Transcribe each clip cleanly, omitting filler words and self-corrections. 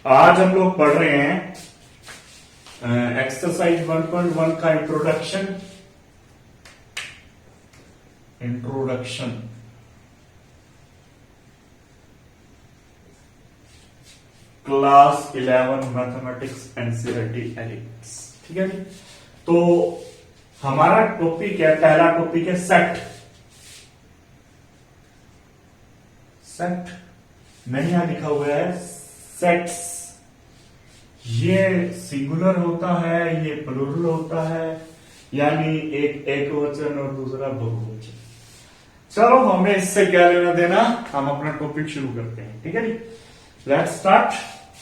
आज हम लोग पढ़ रहे हैं एक्सरसाइज 1.1 का introduction class 11 mathematics NCERT elements. ठीक है जी। तो हमारा टॉपिक है, पहला टॉपिक है सेट। सेट नहीं यहां लिखा हुआ है सेट्स। ये सिंगुलर होता है, ये प्लूरल होता है, यानी एक वचन और दूसरा बहुवचन। चलो हमें इससे क्या लेना देना, हम अपना टॉपिक शुरू करते हैं। ठीक है जी, लेट्स स्टार्ट।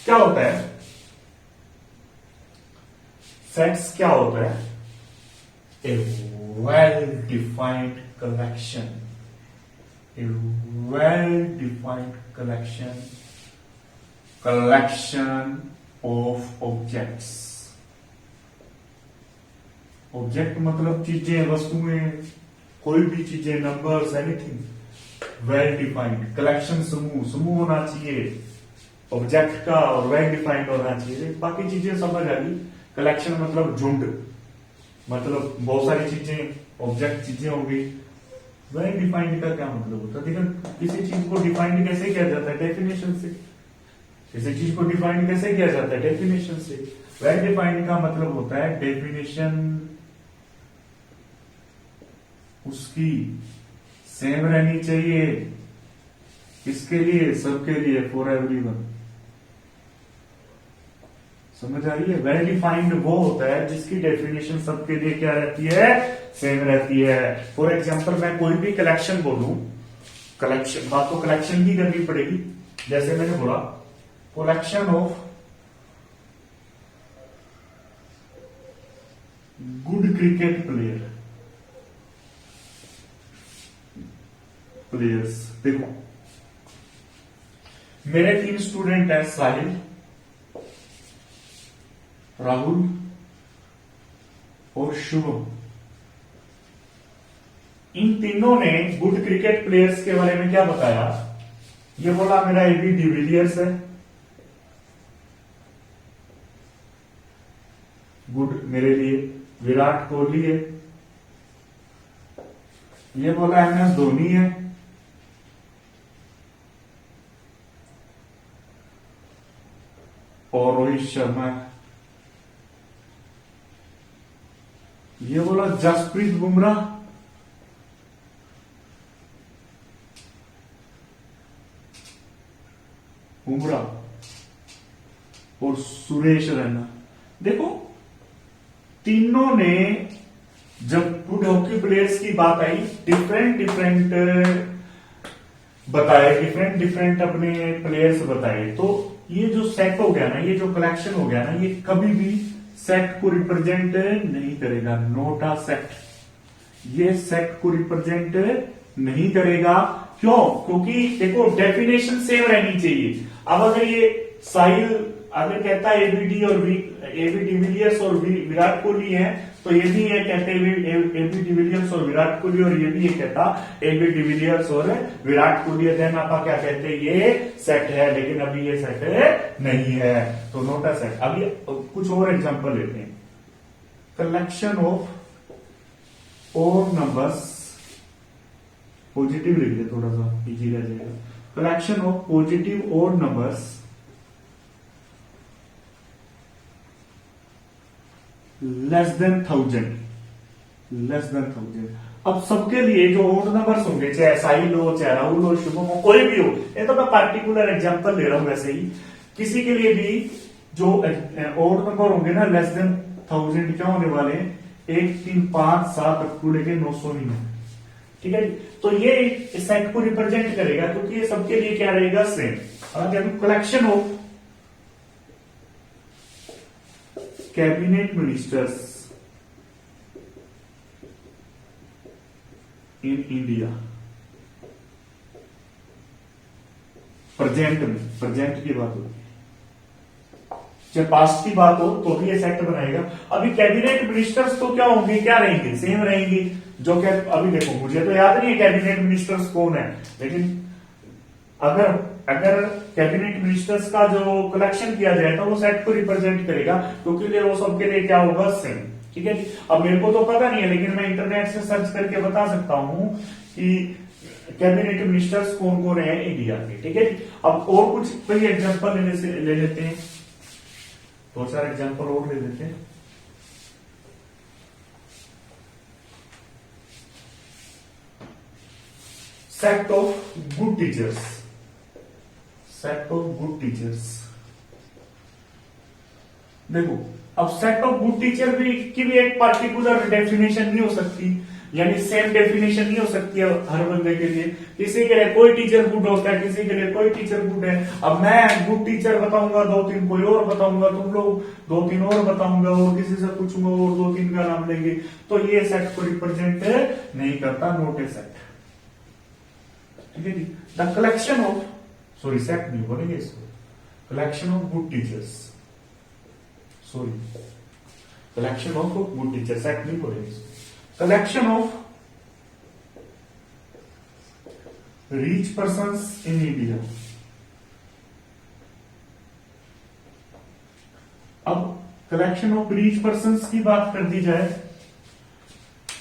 क्या होता है सेट्स? क्या होता है? A well defined collection, a well defined collection of objects. Object मतलब चीजें, वस्तुएं, कोई भी चीजें, numbers, anything. Well defined collection, समूह होना चाहिए ऑब्जेक्ट का, और वेल डिफाइंड होना चाहिए। बाकी चीजें समझ आ गई। कलेक्शन मतलब झुंड, मतलब बहुत सारी चीजें, ऑब्जेक्ट चीजें हो गई। वेल डिफाइंड का क्या मतलब होता है? देखो, किसी चीज को डिफाइंड कैसे किया जाता है? डेफिनेशन से। किसी चीज को डिफाइंड कैसे किया जाता है? डेफिनेशन से। वेल डिफाइंड का मतलब होता है डेफिनेशन उसकी सेम रहनी चाहिए। किसके लिए? सबके लिए, फॉर एवरीवन। समझ आ रही है? वेल डिफाइंड वो होता है जिसकी डेफिनेशन सबके लिए क्या रहती है? सेम रहती है। फॉर एग्जाम्पल, मैं कोई भी कलेक्शन बोलूं, कलेक्शन, बात तो कलेक्शन की करनी पड़ेगी। जैसे मैंने बोला collection of good cricket players. देखो, मेरे 3 स्टूडेंट हैं, साहिल, राहुल और शुभम। इन तीनों ने गुड क्रिकेट प्लेयर्स के बारे में क्या बताया? ये बोला मेरा एबी डिविलियर्स है गुड मेरे लिए, विराट कोहली है, ये बोला MS धोनी है, और रोहित शर्मा है, ये बोला जसप्रीत बुमराह और सुरेश रैना। देखो, तीनों ने जब गुड हॉकी प्लेयर्स की बात आई, डिफरेंट बताए, डिफरेंट अपने प्लेयर्स बताए। तो ये जो सेट हो गया ना, ये जो कलेक्शन हो गया ना, ये कभी भी सेट को रिप्रेजेंट नहीं करेगा। नोट अ सेट। ये सेट को रिप्रेजेंट नहीं करेगा। क्यों? क्योंकि देखो, डेफिनेशन सेम रहनी चाहिए। अब अगर ये साहिल अगर कहता है एबी डिविलियर्स और विराट कोहली है, तो ये भी ये कहते हैं एबी डिविलियर्स और विराट कोहली, और ये भी ये कहता एबी डिविलियर्स और विराट कोहली। देन आप क्या कहते हैं? ये सेट है। लेकिन अभी ये सेट नहीं है, तो नोट अ सेट। अभी कुछ और एग्जांपल लेते हैं। Collection of odd numbers, positive लिख दे, थोड़ा सा इजी रह जाएगा। Collection of positive odd numbers less than 1000। अब सबके लिए जो ओड नंबर्स होंगे, चाहे साहिल हो, चाहे राहुल हो, शुभम हो, कोई भी हो, ये तो मैं पार्टिकुलर एग्जांपल ले रहा हूं। वैसे ही किसी के लिए भी जो ओड नंबर होंगे ना, लेस देन 1000 क्या होने वाले हैं? 1 3 5 7 अप टू लेके 999। ठीक है, तो ये सेट को रिप्रेजेंट करेगा, क्योंकि ये सबके लिए क्या रहेगा? Same. Collection of cabinet ministers in India, present की बात होती है, चाहे पास्ट की बात हो तो भी ये सेट बनाएगा। अभी कैबिनेट मिनिस्टर्स तो क्या होंगे, क्या रहेंगे? सेम रहेंगे। जो क्या, अभी देखो, मुझे तो याद नहीं है कैबिनेट मिनिस्टर्स कौन है, लेकिन अगर अगर कैबिनेट मिनिस्टर्स का जो कलेक्शन किया जाए तो वो सेट को रिप्रेजेंट करेगा, क्योंकि वो सबके लिए क्या होगा, सेम। ठीक है जी। अब मेरे को तो पता नहीं है, लेकिन मैं इंटरनेट से सर्च करके बता सकता हूं कि कैबिनेट मिनिस्टर्स कौन कौन है इंडिया के। ठीक है जी। अब और कुछ कई एग्जांपल ले लेते हैं, दो चार एग्जांपल और ले लेते हैं। Set of good teachers, set of good teachers. देखो, अब सेट ऑफ गुड टीचर की भी एक पार्टिकुलर डेफिनेशन नहीं हो सकती, यानी सेम डेफिनेशन नहीं हो सकती है हर बंदे के लिए। किसी के लिए कोई टीचर गुड होता है, किसी के लिए कोई टीचर गुड है। अब मैं गुड टीचर बताऊंगा, दो तीन कोई और बताऊंगा, तुम लोग दो तीन और बताऊंगा, और किसी से पूछूंगा और दो तीन का नाम लेंगे, तो ये सेट को रिप्रेजेंट नहीं करता, नॉट ए सेट। ठीक है जी। The collection of, sorry set नहीं बोलेंगे इसको, collection of good teachers, sorry collection of good teacher, set नहीं बोलेंगे इसको। Collection of rich persons in India. अब कलेक्शन ऑफ रिच पर्सन्स की बात कर दी जाए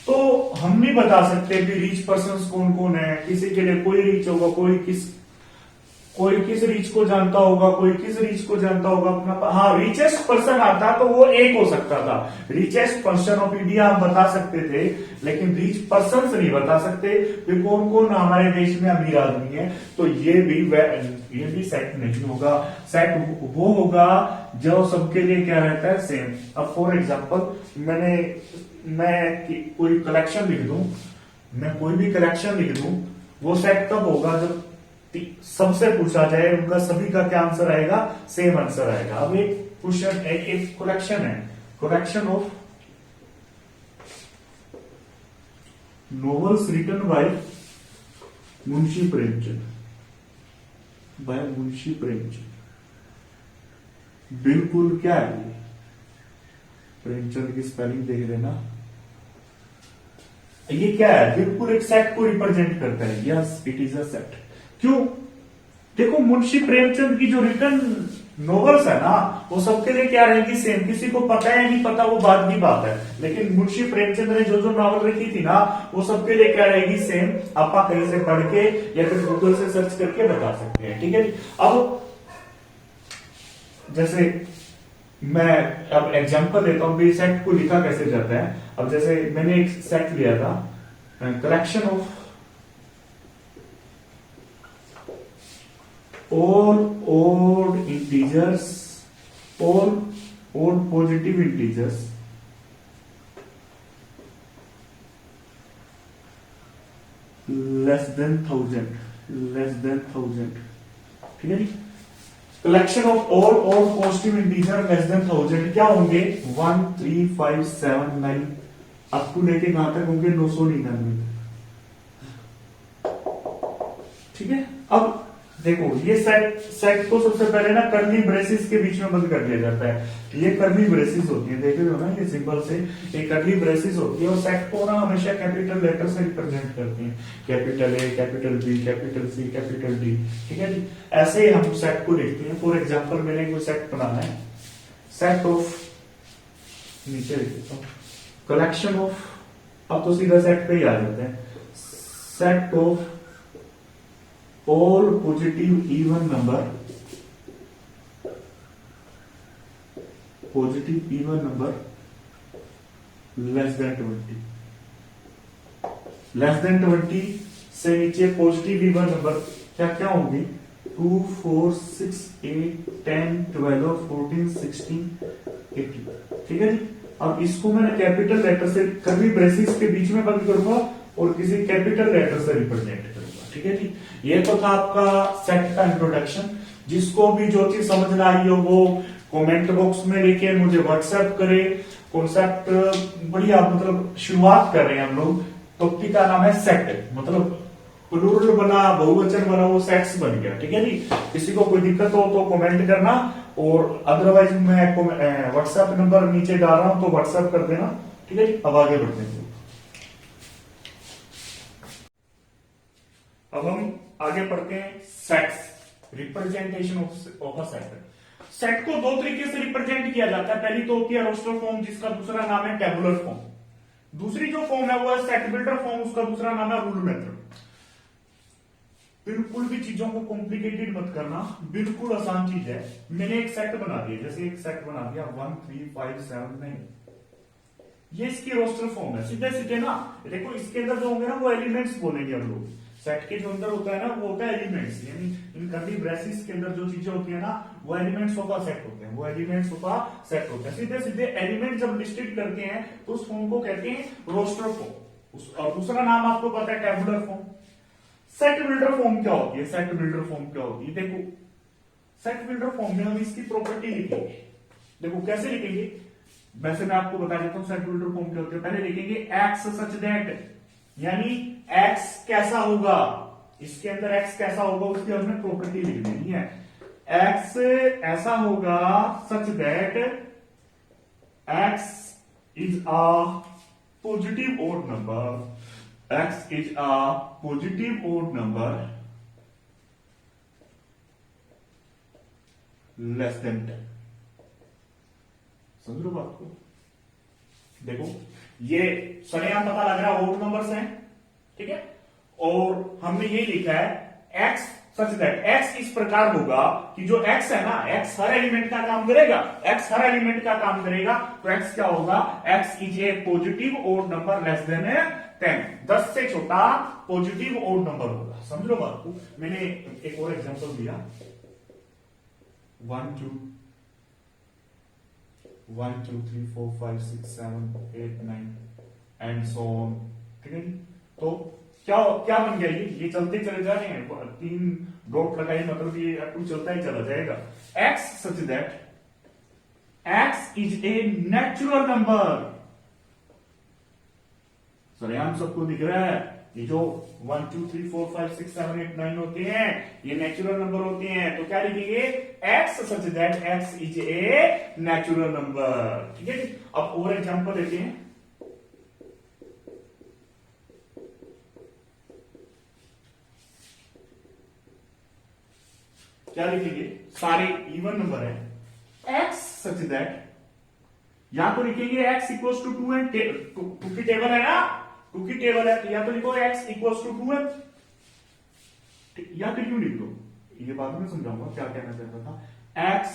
तो हम नहीं बता सकते कि रिच पर्सन्स कौन कौन है। किसी के लिए कोई रिच होगा, कोई किस रिच को जानता होगा, कोई किस रिच को जानता होगा अपना। हाँ, रिचेस्ट पर्सन आता तो वो एक हो सकता था, रिचेस्ट पर्सन ऑफ इंडिया हम बता सकते थे, लेकिन रिच पर्सन नहीं बता सकते कि कौन कौन हमारे देश में अमीर आदमी है। तो ये भी सेट नहीं होगा। सेट वो होगा जो सबके लिए क्या रहता है, सेम। अब फॉर एग्जाम्पल मैं कोई कलेक्शन लिख दूं, मैं कोई भी कलेक्शन लिख दूं, वो सेट कब होगा, जब सबसे पूछा जाए, उनका सभी का क्या आंसर आएगा, सेम आंसर आएगा। अब एक क्वेश्चन, एक कलेक्शन है, collection of novels written by Munshi Premchand, बिल्कुल क्या है ये, प्रेमचंद की स्पेलिंग देख लेना। ये क्या है, बिल्कुल एक सेट को रिप्रेजेंट करता है। Yes, it is a set. क्यों? देखो, मुंशी प्रेमचंद की जो रिटन नॉवेल्स है ना, वो सबके लिए क्या रहेगी, सेम। किसी को पता है नहीं पता, वो बात की बात है, लेकिन मुंशी प्रेमचंद ने जो नॉवल लिखी थी ना, वो सबके लिए क्या रहेगी, सेम। आप कहीं से पढ़ के या फिर गूगल से सर्च करके बता सकते हैं। ठीक है। अब जैसे मैं अब एग्जांपल लेता हूं, सेट को लिखा कैसे जाता है। अब जैसे मैंने एक सेट लिया था, collection of all odd integers, all odd positive integers less than 1000, ठीक है जी। Collection of all odd positive integer less than 1000 क्या होंगे, 1 3 5 7 9 अप टू लेके कहां तक होंगे, 999। ठीक है। अब देखो, ये सेट को सबसे पहले ना कर्ली ब्रेसिस के बीच में बंद कर दिया जाता है। ये कर्ली ब्रेसिस होती है, देख रहे हो ना, ये सिंबल से ये कर्ली ब्रेसिस होती है, और सेट को ना हमेशा कैपिटल लेटर से रिप्रेजेंट करती है, capital A, capital B, capital C, capital D. ठीक है जी। ऐसे ही हम सेट को लिखते हैं। फॉर एग्जाम्पल, मैंने कोई सेट बनाना है, सेट ऑफ, नीचे लिख देता हूं, कलेक्शन ऑफ, अब तो सीधा सेट पे ही आ जाते हैं, set of all positive even number less than 20, less than 20 से नीचे पॉजिटिव इवन नंबर क्या क्या होंगी, 2 4 6 8 10 12 14 16 18। ठीक है जी। अब इसको मैंने कैपिटल लेटर से कर्ली ब्रेसिस के बीच में बंद करूंगा और किसी कैपिटल लेटर से रिप्रेजेंट करूंगा। ठीक है जी। ये तो था आपका सेट का इंट्रोडक्शन। जिसको भी जो चीज समझ ना आई हो वो कमेंट बॉक्स में लिखे, मुझे व्हाट्सएप करे। कॉन्सेप्ट बढ़िया, मतलब शुरुआत कर रहे हैं हम लोग। टॉपिक का नाम है सेट, मतलब प्लूरल बना, बहुवचन बना, वो सेट्स बन गया। ठीक है जी। किसी को कोई दिक्कत हो तो कमेंट करना, और अदरवाइज मैं व्हाट्सएप नंबर नीचे डाल रहा हूं तो व्हाट्सएप कर देना। ठीक है जी। अब आगे बढ़ते हैं। अब हम आगे पढ़ते हैं sets. Representation of a set. Set को दो तरीके से रिप्रेजेंट किया जाता है। पहली तो होती है रोस्टर फॉर्म, जिसका दूसरा नाम है टेबुलर फॉर्म। दूसरी जो फॉर्म है वो है सेट बिल्डर फॉर्म, उसका दूसरा नाम है रूल मेथड। बिल्कुल भी चीजों को कॉम्प्लिकेटेड मत करना, बिल्कुल आसान चीज है। मैंने एक सेट बना दिया, जैसे एक सेट बना दिया 1 3 5 7 9, ये इसकी रोस्टर फॉर्म है। सीधे सीधे ना देखो, इसके अंदर जो होंगे ना वो एलिमेंट्स बोलेंगे हम लोग। सेट के जो अंदर होता है ना वो होता है एलिमेंट्स, यानी इन कर्ली ब्रेसेस के अंदर जो चीजें होती है ना वो एलिमेंट्स ऑफ अ सेट होते हैं, वो एलिमेंट्स ऑफ अ सेट होते हैं। सीधे सीधे एलिमेंट जब लिस्टेड करते हैं तो उस फॉर्म को कहते हैं रोस्टर फॉर्म, और दूसरा नाम आपको पता है tabular form. Set builder form क्या होती है? सेट बिल्डर फॉर्म क्या होती है? देखो, सेट बिल्डर फॉर्म में हम इसकी प्रॉपर्टी लिखेंगे। देखो कैसे लिखेंगे, वैसे मैं आपको बता देता हूं सेट बिल्डर फॉर्म क्या होते हैं। पहले लिखेंगे एक्स सच दैट, यानी एक्स कैसा होगा, इसके अंदर एक्स कैसा होगा उसकी हमने प्रॉपर्टी लिख देनी है। एक्स ऐसा होगा such that x is a positive odd number, x is a positive odd number less than 10। समझ लो बात को। देखो ये सरेआम पता लग रहा है ओड नंबर्स हैं, ठीक है, और हमने ये लिखा है x सच दैट x इस प्रकार होगा कि जो x है ना, x हर एलिमेंट का काम करेगा, x हर एलिमेंट का काम करेगा, तो x क्या होगा, x is a positive odd number less than 10, 10 से छोटा पॉजिटिव ओड नंबर होगा। समझ लो बात को। मैंने एक और एग्जांपल दिया 1 2 3 4 5 6 7 8 9 एंड सो ऑन, ठीक है जी। तो क्या क्या बन गया, ये चलते चले जा रहे हैं, 3 डॉट लगाए मतलब ये टू चलता ही चला जाएगा। x such that x is a natural number. सरेआम सबको दिख रहा है, ये जो 1 2 3 4 5 6 7 8 9 होते हैं ये नेचुरल नंबर होते हैं। तो क्या लिखेंगे, x such that x is a natural number, ठीक है। अब और एग्जांपल लेते हैं। क्या लिखेंगे, सारे इवन नंबर है, x सच दैट, या तो लिखेंगे x इक्वल्स टू 2 एंड 2 की टेबल है ना, 2 की टेबल है, या तो लिखो x इक्वल्स टू 2 है, या तो क्यों लिख दो, ये बाद में समझाऊंगा क्या कहना चाहता था। x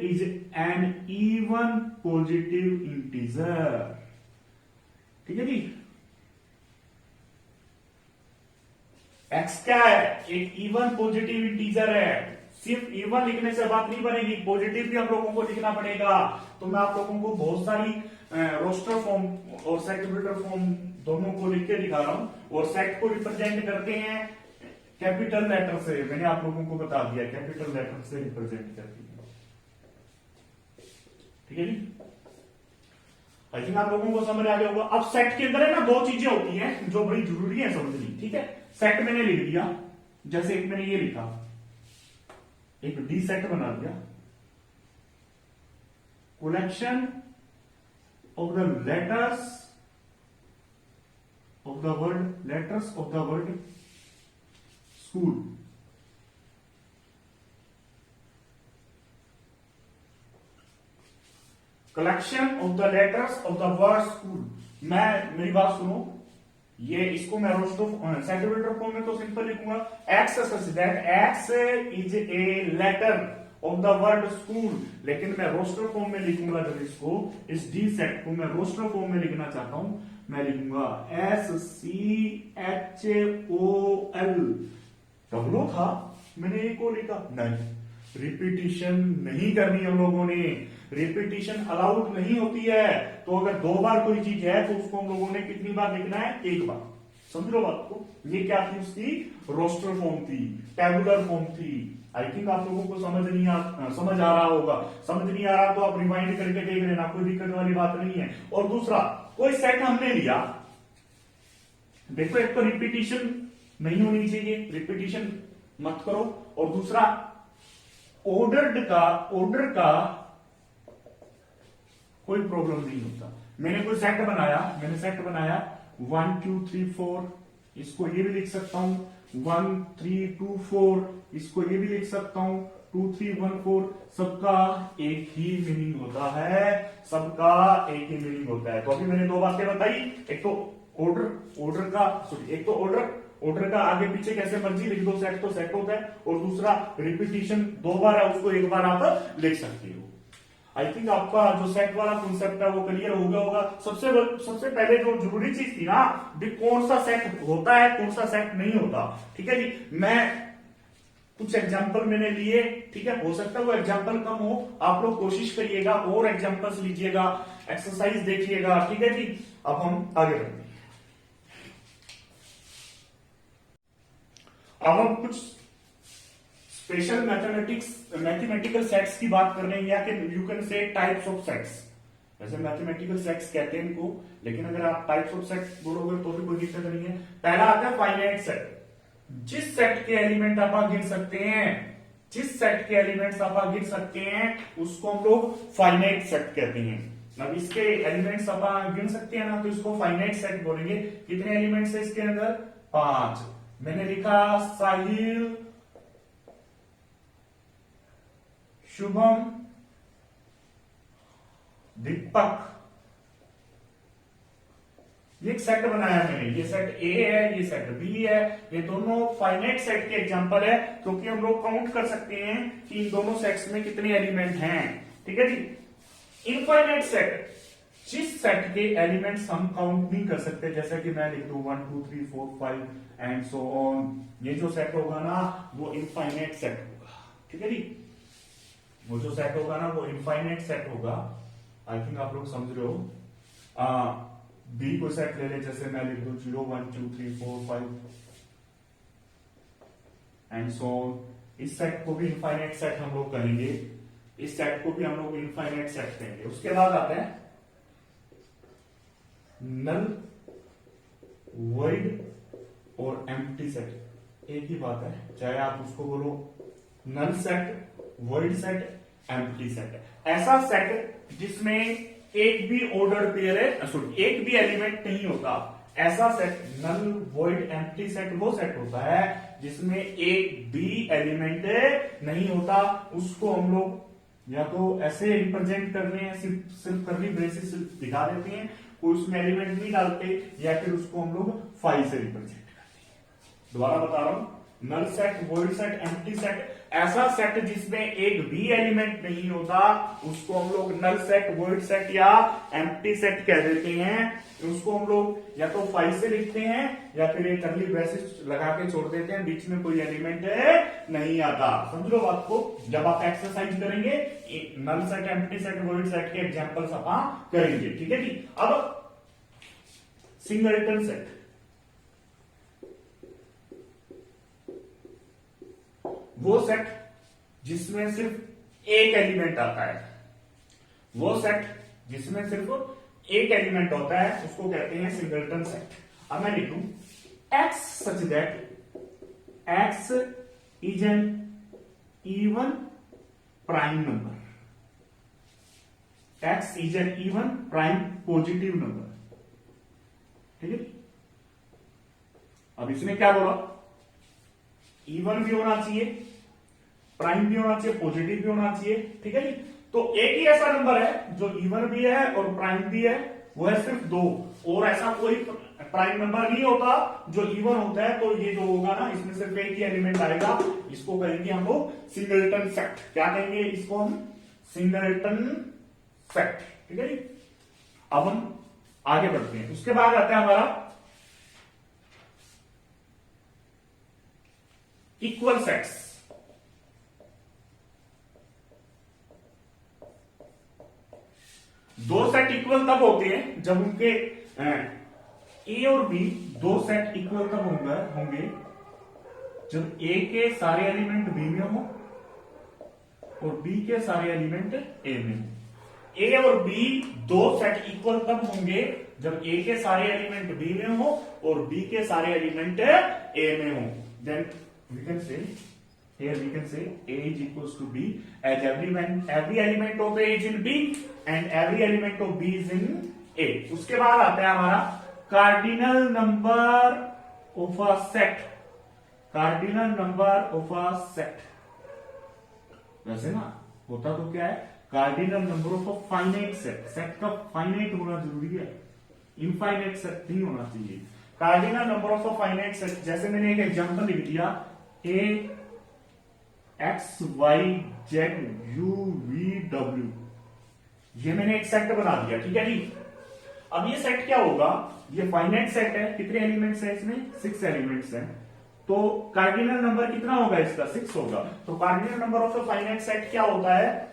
is an even positive integer, ठीक है जी। x क्या है, एक इवन पॉजिटिव इंटीजर है। सिर्फ इवन लिखने से बात नहीं बनेगी, पॉजिटिव भी हम लोगों को लिखना पड़ेगा। तो मैं आप लोगों को बहुत सारी रोस्टर फॉर्म और सेट बिल्डर फॉर्म दोनों को लिख के दिखा रहा हूं, और सेट को रिप्रेजेंट करते हैं कैपिटल लेटर से। मैंने आप लोगों को बता दिया कैपिटल लेटर से रिप्रेजेंट करती है, ठीक है जी। आई थिंक आप लोगों को समझ आ गया होगा। अब सेट के अंदर है ना दो चीजें होती हैं जो बड़ी जरूरी है समझनी, ठीक है। सेट मैंने लिख दिया, जैसे एक मैंने ये लिखा, एक डी सेट बना दिया, collection of the letters of the word school. Collection of the letters of the word school. मेरी बात सुनो, ये इसको मैं रोस्टर सेट बिल्डर फॉर्म में तो सिंपल लिखूंगा, x such that x is a letter of the word school. लेकिन मैं रोस्टर फॉर्म में लिखूंगा, जब इसको इस डी सेट को मैं रोस्टर फॉर्म में लिखना चाहता हूं, मैं लिखूंगा SCHOL। डब्लो था, मैंने एक को लिखा, नहीं, रिपीटिशन नहीं करनी हम लोगों ने, रिपीटिशन अलाउड नहीं होती है। तो अगर 2 बार कोई चीज है तो उसको हम लोगों ने कितनी बार लिखना है, 1 बार। समझ लो बात को। ये क्या थी, उसकी रोस्टर फॉर्म थी, टेबुलर फॉर्म थी। आई थिंक आप लोगों को समझ आ रहा होगा। समझ नहीं आ रहा तो आप रिवाइंड करके देख लेना, कोई दिक्कत वाली बात नहीं है। और दूसरा, कोई सेट हमने लिया, देखो एक तो रिपीटिशन नहीं होनी चाहिए, रिपीटिशन मत करो, और दूसरा ऑर्डर का कोई प्रॉब्लम नहीं होता। मैंने कोई सेट बनाया 1 2 3 4, इसको ये भी लिख सकता हूं 1 3 2 4, इसको ये भी लिख सकता हूं 2 3 1 4। सबका एक ही मीनिंग होता है, सबका एक ही मीनिंग होता है। तो अभी मैंने दो बातें बताई, एक तो ऑर्डर का सॉरी एक तो ऑर्डर का आगे पीछे कैसे मर्जी लिख दो, सेट तो सेट होता है, और दूसरा रिपीटिशन दो बार है उसको एक बार आप लिख सकते हो। आई थिंक आपका जो सेट वाला कॉन्सेप्ट है वो क्लियर हो गया होगा। सबसे पहले जो जरूरी चीज थी ना भी कौन सा सेट होता है कौन सा सेट नहीं होता, ठीक है जी। मैं कुछ एग्जाम्पल मैंने लिए, ठीक है, हो सकता है वो एग्जाम्पल कम हो, आप लोग कोशिश करिएगा और एग्जाम्पल्स लीजिएगा, एक्सरसाइज देखिएगा, ठीक है जी। अब हम आगे बढ़ते हैं। अब हम कुछ स्पेशल मैथमेटिकल सेट्स की बात कर रहे हैं, या कि you can say types of sets. वैसे मैथमेटिकल सेट्स कहते हैं इनको, लेकिन अगर आप टाइप्स ऑफ सेट्स बोलोगे तो भी कोई दिक्कत नहीं है। पहला आता है फाइनाइट सेट। जिस सेट के एलिमेंट आप गिन सकते हैं, जिस सेट के एलिमेंट्स आप गिन सकते हैं उसको हम लोग फाइनाइट सेट कहते हैं। अब इसके एलिमेंट्स आप गिन सकते हैं ना, तो इसको फाइनाइट सेट बोलेंगे। कितने एलिमेंट्स है इसके अंदर? 5। मैंने लिखा साहिल, शुभम, दीपक, ये एक सेट बनाया मैंने। ये सेट ए है, ये सेट बी है, ये दोनों फाइनाइट सेट के एग्जांपल है, क्योंकि हम लोग काउंट कर सकते हैं कि इन दोनों सेट्स में कितने एलिमेंट हैं, ठीक है जी। इनफाइनाइट सेट, जिस सेट के एलिमेंट्स हम काउंट नहीं कर सकते, जैसे कि मैं लिख दूं 1 2 3 4 5 एंड सो ऑन, ये जो सेट होगा ना वो इनफाइनाइट सेट होगा, ठीक है जी। वो जो सेट होगा ना वो इनफाइनाइट सेट होगा। आई थिंक आप लोग समझ रहे हो। बी को सेट ले ले, जैसे मैं लिख दूं 0 1 2 3 4 5 एंड सो ऑन। इस सेट को भी इनफाइनाइट सेट हम लोग करेंगे, इस सेट को भी हम लोग इनफाइनाइट सेट करेंगे। उसके बाद आते हैं नल, वॉइड और एम्प्टी सेट। एक ही बात है, चाहे आप उसको बोलो null set, void set, empty set. ऐसा सेट जिसमें एक भी ऑर्डर पेयर है, सॉरी एक भी एलिमेंट नहीं होता, ऐसा set null void empty set वो सेट होता है जिसमें एक भी एलिमेंट नहीं होता। उसको हम लोग या तो ऐसे रिप्रेजेंट कर रहे हैं, सिर्फ करली ब्रेसेस दिखा देते हैं, कोई उसमें एलिमेंट नहीं डालते, या फिर उसको हम लोग फाइव से रिप्रेजेंट करते हैं। दोबारा बता रहा हूं, null set, void set, empty set, ऐसा सेट जिसमें एक भी एलिमेंट नहीं होता उसको हम लोग नल सेट, वॉइड सेट या एम्प्टी सेट कह देते हैं। उसको हम लोग या तो फाइव से लिखते हैं या फिर एक कर्ली ब्रेसेस लगा के छोड़ देते हैं, बीच में कोई एलिमेंट नहीं आता। समझ लो बात को। जब आप एक्सरसाइज करेंगे null set, empty set, void set के एग्जांपल्स आप करेंगे, ठीक है जी। अब सिंगलटन सेट, वो सेट जिसमें सिर्फ एक एलिमेंट आता है, वो सेट जिसमें सिर्फ एक एलिमेंट होता है उसको कहते हैं सिंगलटन सेट। अब मैं लिखूं x such that x is an even prime number, x is an even prime positive number, ठीक है। अब इसने क्या बोला, इवन भी होना चाहिए, प्राइम भी होना चाहिए, पॉजिटिव भी होना चाहिए, ठीक है जी। तो एक ही ऐसा नंबर है जो इवन भी है और प्राइम भी है, वो है सिर्फ 2, और ऐसा कोई प्राइम नंबर नहीं होता जो इवन होता है। तो ये जो होगा ना इसमें सिर्फ एक ही एलिमेंट आएगा, इसको कहेंगे हम लोग सिंगलटन सेट। क्या कहेंगे इसको हम? सिंगलटन सेट, ठीक है जी। अब हम आगे बढ़ते हैं। उसके बाद आता है हमारा इक्वल सेट्स। दो सेट इक्वल तब होते हैं जब उनके ए और बी दो सेट इक्वल तब होंगे जब ए के सारे एलिमेंट बी में हो और बी के सारे एलिमेंट ए में हो। ए और बी दो सेट इक्वल तब होंगे जब ए के सारे एलिमेंट बी में हो और बी के सारे एलिमेंट ए में हो। Then we can say, here we can say A is equals to B as every element of A is in B and every element of B is in A। उसके बाद आता है हमारा cardinal number of a set. Cardinal number of a set, वैसे ना होता तो क्या है, cardinal number of a finite set, set का फाइनाइट होना जरूरी है, इनफाइनाइट सेट नहीं होना चाहिए। Cardinal number of a finite set, जैसे मैंने एक एग्जांपल लिख दिया, A X Y Z U V W, ये मैंने एक सेट बना दिया, ठीक है जी। अब ये सेट क्या होगा, ये फाइनाइट सेट है, कितने एलिमेंट्स हैं इसमें, 6 एलिमेंट्स हैं, तो कार्डिनल नंबर कितना होगा इसका, 6 होगा। तो cardinal number of a finite set क्या होता है,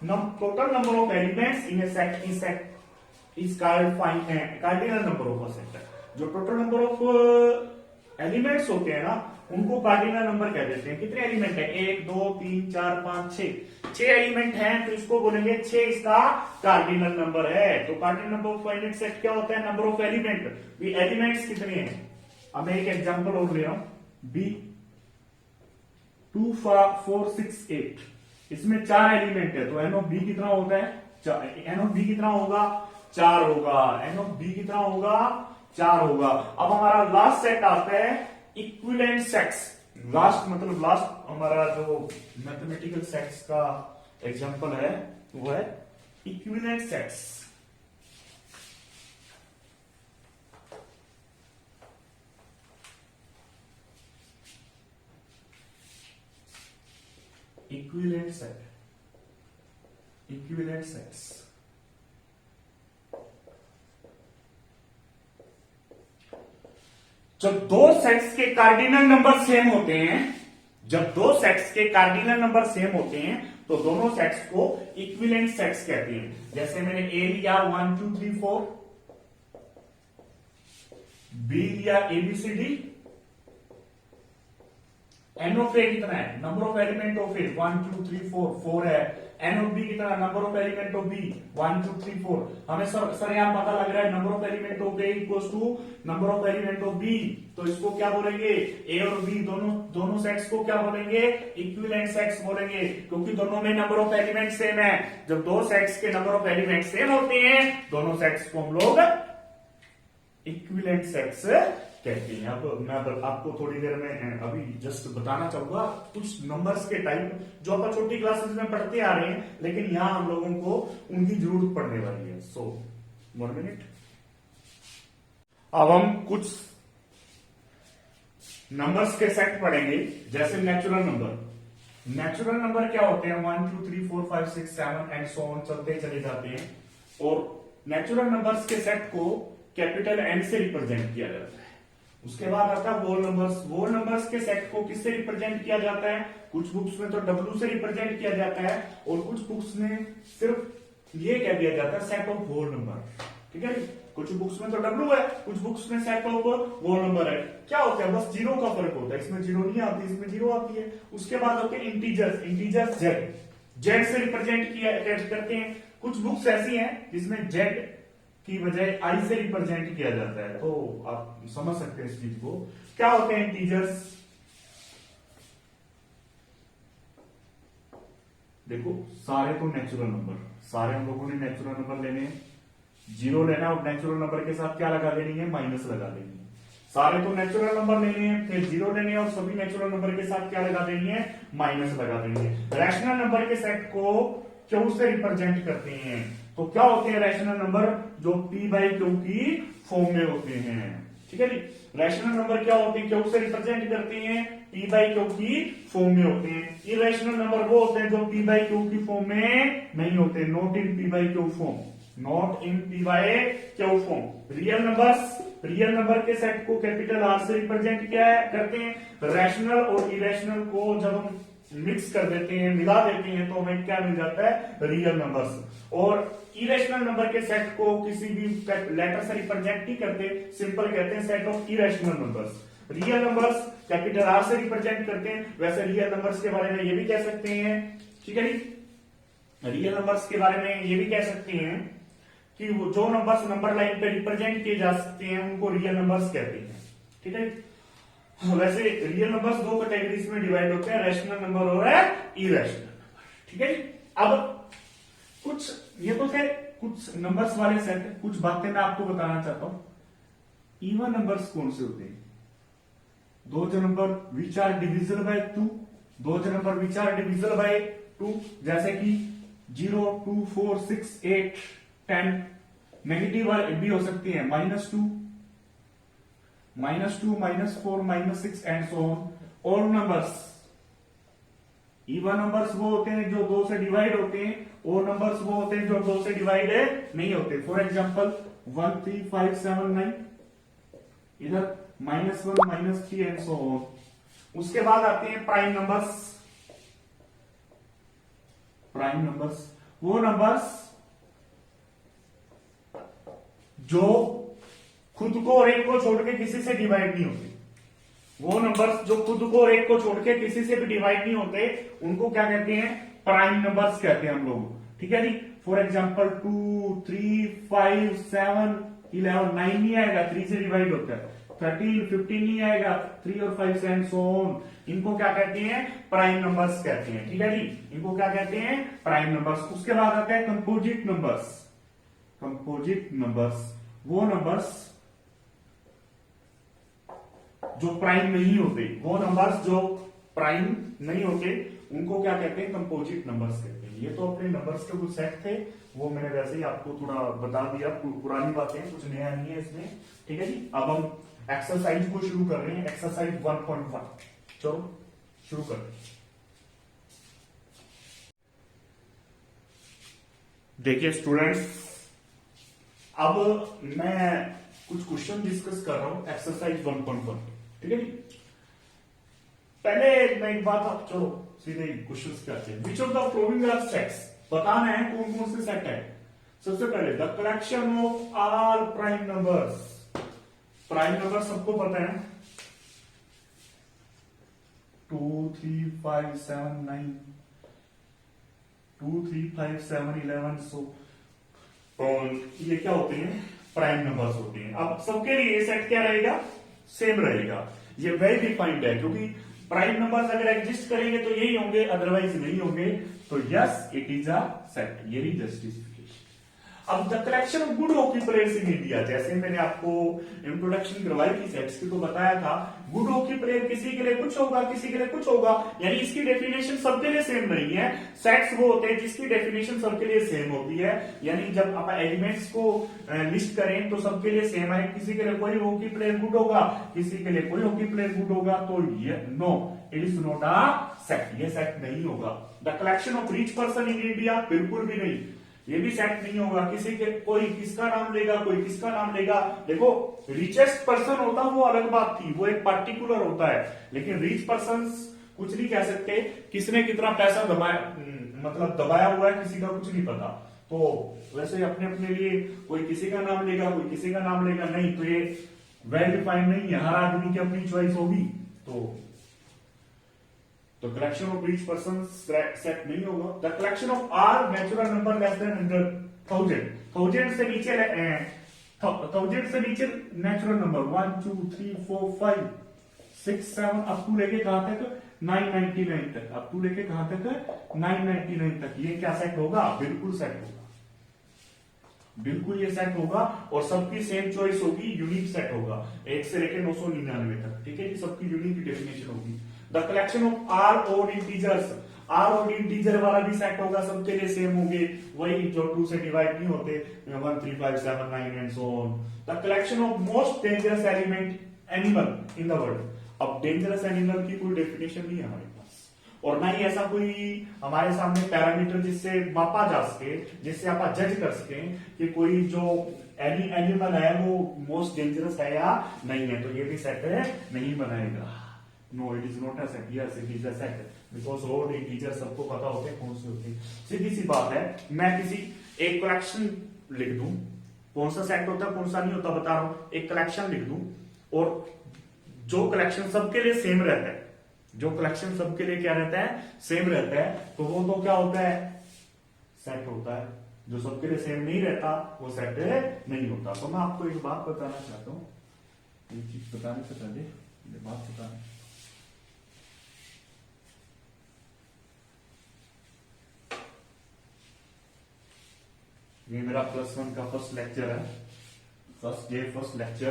total number of elements in A set is called cardinal number of a set. जो टोटल नंबर ऑफ एलिमेंट्स होते हैं ना, उनको कार्डिनल नंबर कह देते हैं। कितने एलिमेंट है, 1 2 3 4 5 6 एलिमेंट हैं, तो इसको बोलेंगे 6 इसका कार्डिनल नंबर है। तो cardinal number of finite set क्या होता है, नंबर ऑफ एलिमेंट। एलिमेंट्स कितने हैं, अब मैं एक एग्जांपल और ले रहा हूं, बी 2 4 6 8, इसमें 4 एलिमेंट है, तो एन ऑफ बी कितना होता है, एन ऑफ बी कितना होगा, 4 होगा, एन ऑफ बी कितना होगा, 4 होगा। अब हमारा लास्ट सेट आता है इक्विवेलेंट सेट्स। लास्ट मतलब लास्ट हमारा जो मैथमेटिकल सेट्स का एग्जांपल है वो है equivalent sets. Equivalent set, equivalent sets, जब दो सेट्स के कार्डिनल नंबर सेम होते हैं, जब दो सेट्स के कार्डिनल नंबर सेम होते हैं तो दोनों सेट्स को इक्विवेलेंट सेट्स कहते हैं। जैसे मैंने ए लिया 1 2 3 4, बी लिया ABCD, एन ऑफ ए कितना है, number of element of A 1 2 3 4 4 है, एन ऑफ बी कितना, number of element of B 1 2 3 4। हमें सर यहां पता लग रहा है number of element of A equals to number of element of B, तो इसको क्या बोलेंगे, ए और बी दोनों सेट्स को क्या बोलेंगे, इक्विवेलेंट सेट्स बोलेंगे, क्योंकि दोनों में नंबर ऑफ एलिमेंट सेम है। जब दो सेट्स के नंबर ऑफ एलिमेंट सेम होते हैं, दोनों सेट्स को हम लोग इक्विवेलेंट सेट्स कहते हैं। अब मैं आपको थोड़ी देर में अभी जस्ट बताना चाहूंगा कुछ नंबर्स के टाइप जो आप छोटी क्लासेस में पढ़ते आ रहे हैं, लेकिन यहां हम लोगों को उनकी जरूरत पड़ने वाली है। सो 1 मिनट। अब हम कुछ नंबर्स के सेट पढ़ेंगे, जैसे नेचुरल नंबर। नेचुरल नंबर क्या होते हैं, 1 2 3 4 5 6 7 एंड सो ऑन चलते चले जाते हैं। और नेचुरल नंबर्स के सेट को कैपिटल एन से रिप्रेजेंट किया जाता है। उसके बाद आता है होल नंबर्स। होल नंबर्स के सेट को किससे रिप्रेजेंट किया जाता है, कुछ बुक्स में तो डब्ल्यू से रिप्रेजेंट किया जाता है, और कुछ बुक्स में सिर्फ ये कह दिया जाता है सेट ऑफ होल नंबर। ठीक है, कुछ बुक्स में तो डब्ल्यू है, कुछ बुक्स में सेट ऑफ होल नंबर है। क्या होता है, बस जीरो का फर्क होता है, इसमें जीरो नहीं आती, इसमें जीरो आती है। उसके बाद होते हैं इंटीजर्स। इंटीजर्स जेड से रिप्रेजेंट किया करते हैं। कुछ बुक्स ऐसी हैं जिसमें जेड की बजाय आई से रिप्रेजेंट किया जाता है, तो आप समझ सकते हैं इस चीज को। क्या होते हैं इंटीजर्स, देखो सारे तो नेचुरल नंबर, सारे हम लोगों ने नेचुरल नंबर लेने हैं, जीरो लेना और नेचुरल नंबर के साथ क्या लगा देनी है, माइनस लगा देनी है। सारे तो नेचुरल नंबर लेने हैं, फिर जीरो लेने हैं और सभी नेचुरल नंबर के साथ क्या लगा देनी है, माइनस लगा देनी है। रैशनल नंबर के सेट को क्यू से रिप्रेजेंट करते हैं। तो क्या होते हैं रैशनल नंबर, जो पी बाई क्यू की फॉर्म में होते हैं। ठीक है जी, रैशनल नंबर क्या होते हैं, क्यू से रिप्रेजेंट करते हैं, पी बाई क्यू की फॉर्म में होते हैं। इरेशनल नंबर वो होते हैं जो पी बाई क्यू की फॉर्म में नहीं होते, not in P by Q form, not in P by Q form. Real numbers, real number के सेट को कैपिटल आर से रिप्रेजेंट क्या करते हैं। रैशनल और इरेशनल को जब हम मिक्स कर देते हैं, मिला देते हैं, तो हमें क्या मिल जाता है, रियल नंबर्स। और इरेशनल नंबर के सेट को किसी भी लेटर से रिप्रेजेंट नहीं करते, सिंपल कहते हैं set of irrational numbers. Real numbers capital R से रिप्रेजेंट करते हैं। वैसे रियल नंबर्स के बारे में ये भी कह सकते हैं, ठीक है जी, रियल नंबर्स के बारे में ये भी कह सकते हैं कि वो जो नंबर्स नंबर लाइन पे रिप्रेजेंट किए जा सकते हैं उनको रियल नंबर्स कहते हैं। ठीक है, वैसे रियल नंबर्स दो कैटेगरीज में डिवाइड होते हैं, रैशनल नंबर और इरेशनल नंबर। ठीक है जी, अब कुछ ये तो थे कुछ नंबर्स वाले सेट, कुछ बातें मैं आपको बताना चाहता हूं। इवन नंबर्स कौन से होते हैं, those number which are divisible by 2, those number which are divisible by 2, जैसे कि 0, 2, 4, 6, 8, 10, नेगेटिव भी हो सकती है -2, -4, -6 एंड सो ऑन। और नंबर्स, इवन नंबर्स वो होते हैं जो 2 से डिवाइड होते हैं, और नंबर्स वो होते हैं जो 2 से डिवाइड नहीं होते। फॉर एग्जांपल 1, 3, 5, 7, 9, इधर -1, -3 एंड सो ऑन। उसके बाद आते हैं प्राइम नंबर्स। प्राइम नंबर्स वो नंबर्स जो खुद को और एक को छोड़ के किसी से डिवाइड नहीं होते। वो नंबर्स जो खुद को और एक को छोड़ के किसी से भी डिवाइड नहीं होते, उनको क्या कहते हैं? प्राइम नंबर्स कहते हैं हम लोग। ठीक है जी। फॉर एग्जांपल 2, 3, 5, 7, 11, 9 नहीं आएगा, 3 से डिवाइड होता है। 13, 15 नहीं आएगा, 3 और 5 एंड सो ऑन। इनको क्या कहते हैं? प्राइम नंबर्स कहते हैं। ठीक है जी। इनको क्या कहते हैं? Prime numbers. उसके बाद आता है कंपोजिट नंबर्स। कंपोजिट नंबर्स वो नंबर्स जो प्राइम नहीं होते, वो नंबर्स जो प्राइम नहीं होते, उनको क्या कहते हैं? कंपोजिट नंबर्स कहते हैं। ये तो अपने नंबर्स के कुछ सेट थे, वो मैंने वैसे ही आपको थोड़ा बता दिया, पुरानी बातें, कुछ नया नहीं है इसमें। ठीक है जी। अब हम एक्सरसाइज को शुरू कर रहे हैं, एक्सरसाइज 1.1। चलो शुरू करते हैं। देखिए स्टूडेंट्स, अब मैं कुछ क्वेश्चन डिस्कस कर रहा हूं एक्सरसाइज 1.1। ठीक है जी। पहले मैं एक बात, आप चलो सीधे क्वेश्चंस पे आते हैं। Which of the following are sets, बताना है कौन कौन से सेट है। सबसे पहले the collection of all prime numbers. Prime number सबको पता है, 2, 3, 5, 7, 9, 2, 3, 5, 7, 11, सो ये क्या होते हैं? प्राइम नंबर्स होते हैं। अब सबके लिए सेट क्या रहेगा? सेम रहेगा। ये वेल डिफाइंड है, क्योंकि प्राइम नंबर्स अगर एग्जिस्ट करेंगे तो यही होंगे, अदरवाइज नहीं होंगे। तो yes, it is a set. ये नहीं जस्टिफिकेशन। अब the collection of good hockey players in India, जैसे मैंने आपको इंट्रोडक्शन करवाई थी सेट्स की, तो बताया था गुड हॉकी प्लेयर किसी के लिए कुछ होगा, किसी के लिए कुछ होगा, यानी इसकी डेफिनेशन सबके लिए सेम नहीं है। सेट्स वो होते हैं जिसकी डेफिनेशन सबके लिए सेम होती है, यानी जब आप एलिमेंट्स को लिस्ट करें तो सबके लिए सेम है। किसी के लिए कोई हॉकी प्लेयर गुड होगा, किसी के लिए कोई हॉकी प्लेयर गुड होगा, तो ये no, it is not a set. ये सेट नहीं होगा। The collection of rich person in India, बिल्कुल भी नहीं, ये भी सेट नहीं होगा। किसी के कोई किसका नाम लेगा, कोई किसका नाम लेगा। देखो रिचेस्ट पर्सन होता वो अलग बात थी, वो एक पार्टिकुलर होता है, लेकिन रिच पर्सन कुछ नहीं कह सकते। किसने कितना पैसा दबाया, मतलब दबाया हुआ है, किसी का कुछ नहीं पता। तो वैसे अपने अपने लिए कोई किसी का नाम लेगा, कोई किसी का नाम लेगा, नहीं तो ये वेल डिफाइंड नहीं है। हर आदमी की अपनी चॉइस होगी। तो collection of rich person set नहीं होगा। The collection of are natural number less than 100,000, 1000 से नीचे, 1000 से नीचे नेचुरल नंबर 1, 2, 3, 4, 5, 6, 7 अप टू लेके कहां तक? 999 तक। अप टू लेके कहां तक? 999 तक। ये क्या सेट होगा? बिल्कुल सेट होगा। बिल्कुल ये सेट होगा, और सबकी सेम चॉइस होगी, यूनिक सेट होगा, 1 से लेकर 999 तक। ठीक है जी। सबकी यूनिक डेफिनेशन होगी। The collection of are odd integers, are odd integer वाला भी सेट होगा, सबके लिए सेम होंगे, वही जो 2 से डिवाइड नहीं होते, 1, 3, 5, 7, 9 and so on. The collection of most dangerous element animal in the world. अब डेंजरस एनिमल की कोई डेफिनेशन नहीं है हमारे पास, और ना ही ऐसा कोई हमारे सामने पैरामीटर जिससे मापा जा सके, जिससे आप जज कर सके कि कोई जो एनिमल है वो मोस्ट डेंजरस है या नहीं है। तो ये भी सेट है, नहीं बनाएगा। No, it is not a set. Yes, it is a set, because all integer सबको पता होते हैं कौन से होते हैं। सीधी सी बात है, मैं किसी एक कलेक्शन लिख दूं, कौन सा सेट होता है कौन सा नहीं होता बता रहा हूं। एक कलेक्शन लिख दूं, और जो कलेक्शन सबके लिए सेम रहता है, जो कलेक्शन सबके लिए क्या रहता है? सेम रहता है, तो वो तो क्या होता है? सेट होता है। जो सबके लिए सेम नहीं रहता वो सेट नहीं होता। तो मैं आपको एक बात बताना चाहता हूं, एक चीज बताने से पहले ये बात बताना, ये मेरा +1 का फर्स्ट लेक्चर है, फर्स्ट डे फर्स्ट लेक्चर।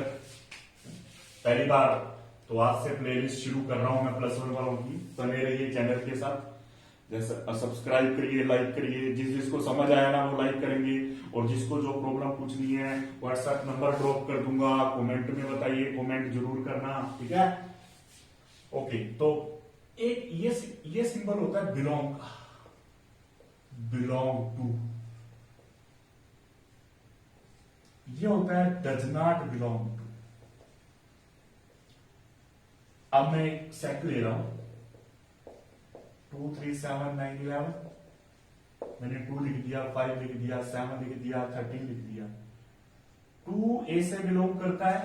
पहली बार तो आज से प्लेलिस्ट शुरू कर रहा हूं मैं +1 वालों की। बने रहिए चैनल के साथ, जैसे सब्सक्राइब करिए, लाइक करिए। जिसको समझ आया ना वो लाइक करेंगे, और जिसको जो प्रॉब्लम पूछनी है व्हाट्सएप नंबर ड्रॉप कर दूंगा, कमेंट में बताइए, कमेंट जरूर करना, ठीक है। ओके, तो एक ये सिंबल होता है बिलोंग का, बिलोंग टू। ये होता है डज नॉट बिलोंग टू। अब मैं एक सेट ले रहा हूं 2 3 7 9 11। मैंने 2 लिख दिया, 5 लिख दिया, 7 लिख दिया, 13 लिख दिया। 2 ए से बिलोंग करता है,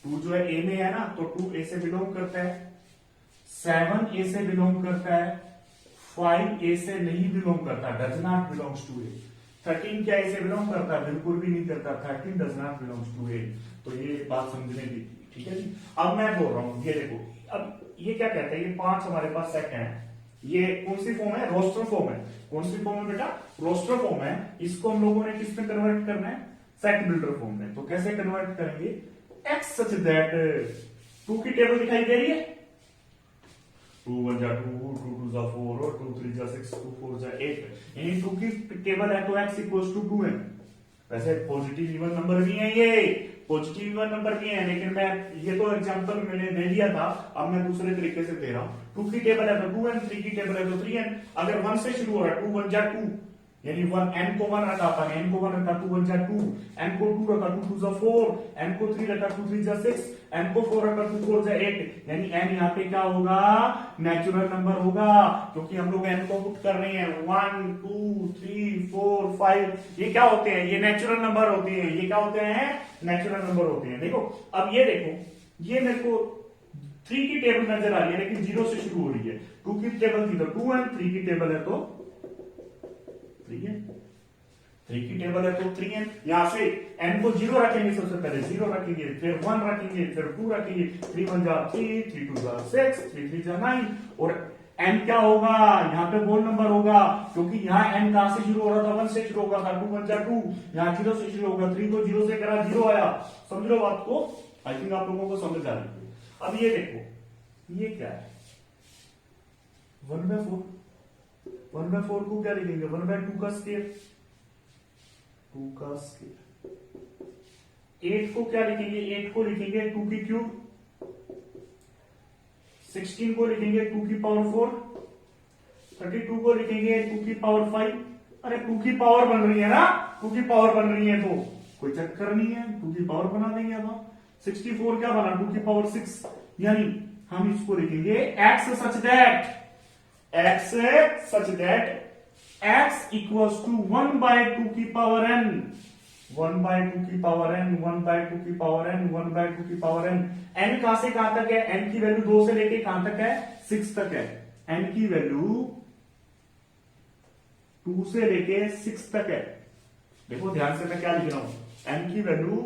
2 जो है ए में है ना, तो 2 ए से बिलोंग करता है। 7 ए से बिलोंग करता है, 5 ए से नहीं बिलोंग करता, डज नॉट बिलोंग्स टू ए। 13 क्या ए से बिलोंग करता है? बिल्कुल भी नहीं करता, 13 डज नॉट बिलोंग्स टू ए। तो ये बात समझने की, ठीक है जी। अब मैं बोल रहा हूं, ये देखो, अब ये क्या कहता है, ये 5 हमारे पास सेट है। ये कौन सी फॉर्म है? रोस्टर फॉर्म है। कौन सी फॉर्म है बेटा? रोस्टर फॉर्म है। इसको हम लोगों ने किस में कन्वर्ट करना है? सेट बिल्डर फॉर्म में। तो कैसे कन्वर्ट करेंगे? एक्स सच दैट 2 की टेबल दिखाई दे रही है, 2 1 जा 2, 2 2 जा 4, और 2 3 जा 6, 2 4 जा 8। यानी 2 की टेबल है तो x इक्वल्स टू 2 है। वैसे पॉजिटिव इवन नंबर भी है, ये पॉजिटिव इवन नंबर भी है, लेकिन मैं ये तो एग्जांपल मैंने दे दिया था, अब मैं दूसरे तरीके से दे रहा हूं। 2 की टेबल है तो 2n, 3 की टेबल है तो 3n। अगर 1 से शुरू हो रहा है, 2 1 जा 2, यानी 1 n को 1 रखा था, n को 1 रखा, 2 1 जा 2, n को 2 रखा, 2 2 जा 4, n को 3 रखा, 2 3 जा 6, n को 4 रखा, 2 4 जा 8। यानी n यहाँ पे क्या होगा? नेचुरल नंबर होगा, क्योंकि हम लोग n को पुट कर रहे हैं 1 2 3 4 5। ये क्या होते हैं? ये नेचुरल नंबर होते हैं। ये क्या होते हैं? नेचुरल नंबर होते हैं। देखो, अब ये देखो, ये मेरे को 3 की टेबल नजर आ रही है, लेकिन 0 से शुरू हो रही है। 2 की टेबल थी तो 2n, 3 की टेबल है तो 3n, 3 की टेबल है तो 3n। यहां से n को 0 रखेंगे, सबसे पहले 0 रखेंगे, फिर 1 रखेंगे, फिर 2 रखेंगे, 3 1 जा 3, 3 2 जा 6, 3 3 जा 9। और n क्या होगा? यहाँ पे होल नंबर होगा, क्योंकि यहाँ n कहां से शुरू हो रहा था? 1 से शुरू होगा था, 2 1 जा 2, यहाँ 0 से शुरू होगा, 3 को 0 से करा, 0 आया। समझ लो बात को? आई थिंक आप लोगों को समझ आ रही है। अब ये देखो, ये क्या है? 1/4। 1/4 को क्या लिखेंगे? 1/2 का स्क्वायर, 2 का स्क्वायर। 8 को क्या लिखेंगे? 8 को लिखेंगे 2 की क्यूब। 16 को लिखेंगे 2 की पावर 4। 32 को लिखेंगे 2 की पावर 5। अरे 2 की पावर बन रही है ना, 2 की पावर बन रही है तो कोई चक्कर नहीं है, 2 की पावर बना देंगे। अब 64 क्या बना? 2 की पावर 6। यानी हम इसको लिखेंगे x such that x equals to 1/2 की पावर n, 1/2 की पावर n, 1/2 की पावर n, 1/2 की पावर n। n कहां से कहां तक है? n की वैल्यू 2 से लेके कहां तक है? 6 तक है। n की वैल्यू 2 से लेके 6 तक है। देखो ध्यान से मैं क्या लिख रहा हूं, n की वैल्यू